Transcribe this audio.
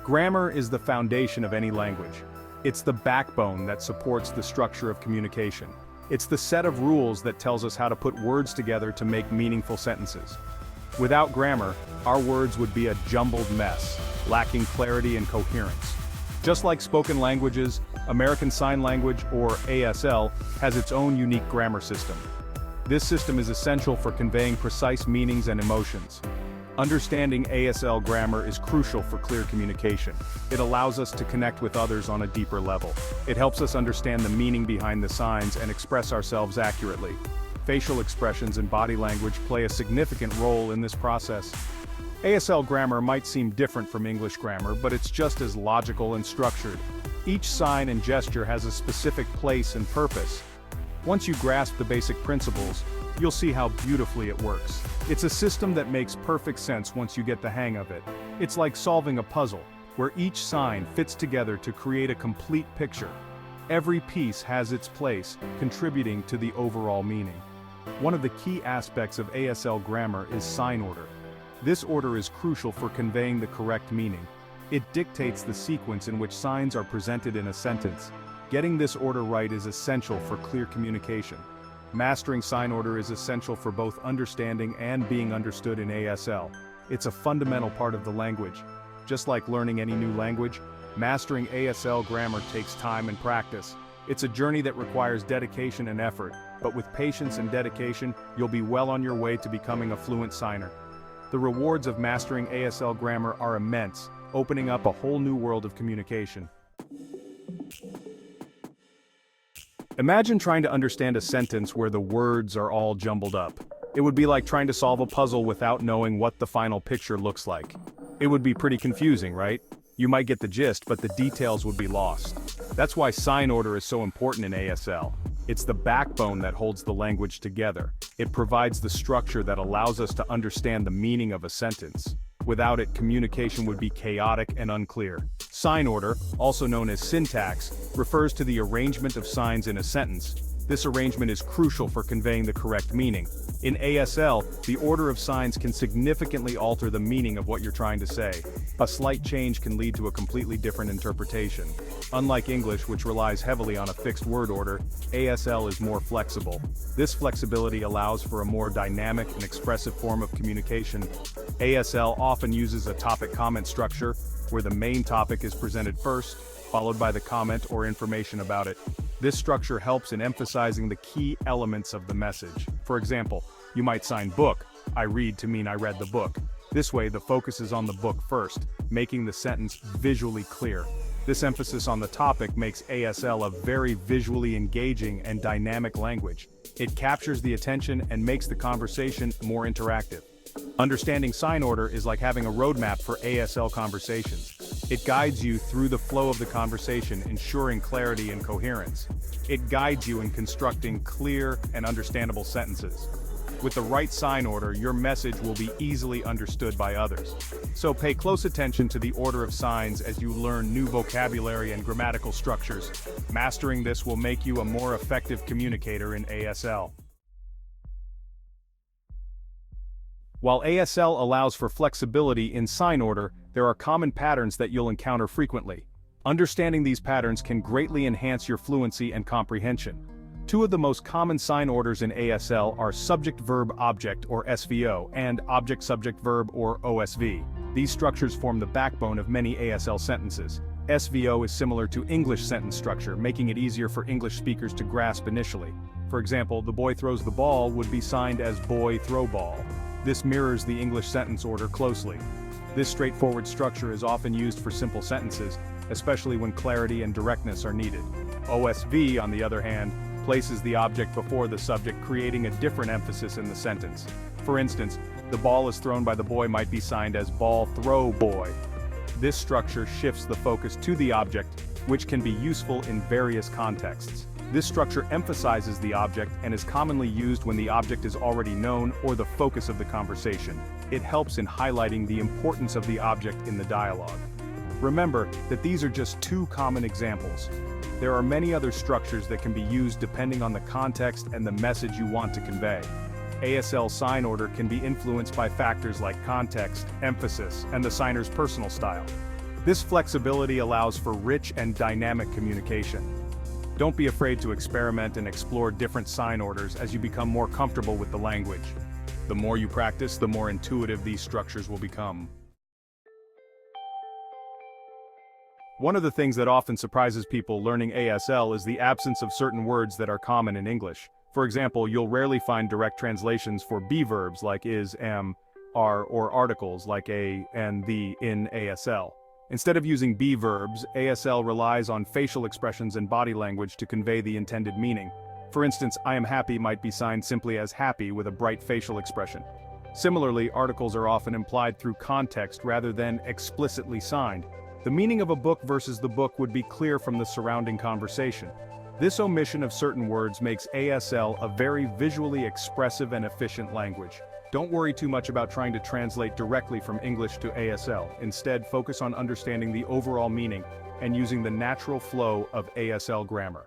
Grammar is the foundation of any language. It's the backbone that supports the structure of communication. It's the set of rules that tells us how to put words together to make meaningful sentences. Without grammar, our words would be a jumbled mess, lacking clarity and coherence. Just like spoken languages, American Sign Language, or ASL, has its own unique grammar system. This system is essential for conveying precise meanings and emotions. Understanding ASL grammar is crucial for clear communication. It allows us to connect with others on a deeper level. It helps us understand the meaning behind the signs and express ourselves accurately. Facial expressions and body language play a significant role in this process. ASL grammar might seem different from English grammar, but it's just as logical and structured. Each sign and gesture has a specific place and purpose. Once you grasp the basic principles, you'll see how beautifully it works. It's a system that makes perfect sense once you get the hang of it. It's like solving a puzzle, where each sign fits together to create a complete picture. Every piece has its place, contributing to the overall meaning. One of the key aspects of ASL grammar is sign order. This order is crucial for conveying the correct meaning. It dictates the sequence in which signs are presented in a sentence. Getting this order right is essential for clear communication. Mastering sign order is essential for both understanding and being understood in ASL. It's a fundamental part of the language. Just like learning any new language, mastering ASL grammar takes time and practice. It's a journey that requires dedication and effort, but with patience and dedication, you'll be well on your way to becoming a fluent signer. The rewards of mastering ASL grammar are immense, opening up a whole new world of communication. Imagine trying to understand a sentence where the words are all jumbled up. It would be like trying to solve a puzzle without knowing what the final picture looks like. It would be pretty confusing, right? You might get the gist, but the details would be lost. That's why sign order is so important in ASL. It's the backbone that holds the language together. It provides the structure that allows us to understand the meaning of a sentence. Without it, communication would be chaotic and unclear. Sign order, also known as syntax, refers to the arrangement of signs in a sentence. This arrangement is crucial for conveying the correct meaning. In ASL, the order of signs can significantly alter the meaning of what you're trying to say. A slight change can lead to a completely different interpretation. Unlike English, which relies heavily on a fixed word order, ASL is more flexible. This flexibility allows for a more dynamic and expressive form of communication. ASL often uses a topic comment structure, where the main topic is presented first, followed by the comment or information about it. This structure helps in emphasizing the key elements of the message. For example, you might sign book, I read to mean I read the book. This way, the focus is on the book first, making the sentence visually clear. This emphasis on the topic makes ASL a very visually engaging and dynamic language. It captures the attention and makes the conversation more interactive. Understanding sign order is like having a roadmap for ASL conversations. It guides you through the flow of the conversation, ensuring clarity and coherence. It guides you in constructing clear and understandable sentences. With the right sign order, your message will be easily understood by others. So pay close attention to the order of signs as you learn new vocabulary and grammatical structures. Mastering this will make you a more effective communicator in ASL. While ASL allows for flexibility in sign order, there are common patterns that you'll encounter frequently. Understanding these patterns can greatly enhance your fluency and comprehension. Two of the most common sign orders in ASL are subject-verb-object or SVO and object-subject-verb or OSV. These structures form the backbone of many ASL sentences. SVO is similar to English sentence structure, making it easier for English speakers to grasp initially. For example, the boy throws the ball would be signed as boy throw ball. This mirrors the English sentence order closely. This straightforward structure is often used for simple sentences, especially when clarity and directness are needed. OSV, on the other hand, places the object before the subject, creating a different emphasis in the sentence. For instance, the ball is thrown by the boy might be signed as ball throw boy. This structure shifts the focus to the object, which can be useful in various contexts. This structure emphasizes the object and is commonly used when the object is already known or the focus of the conversation. It helps in highlighting the importance of the object in the dialogue. Remember that these are just two common examples. There are many other structures that can be used depending on the context and the message you want to convey. ASL sign order can be influenced by factors like context, emphasis, and the signer's personal style. This flexibility allows for rich and dynamic communication. Don't be afraid to experiment and explore different sign orders as you become more comfortable with the language. The more you practice, the more intuitive these structures will become. One of the things that often surprises people learning ASL is the absence of certain words that are common in English. For example, you'll rarely find direct translations for be verbs like is, am, are, or articles like a and the in ASL. Instead of using be verbs, ASL relies on facial expressions and body language to convey the intended meaning. For instance, I am happy might be signed simply as happy with a bright facial expression. Similarly, articles are often implied through context rather than explicitly signed. The meaning of a book versus the book would be clear from the surrounding conversation. This omission of certain words makes ASL a very visually expressive and efficient language. Don't worry too much about trying to translate directly from English to ASL. Instead, focus on understanding the overall meaning and using the natural flow of ASL grammar.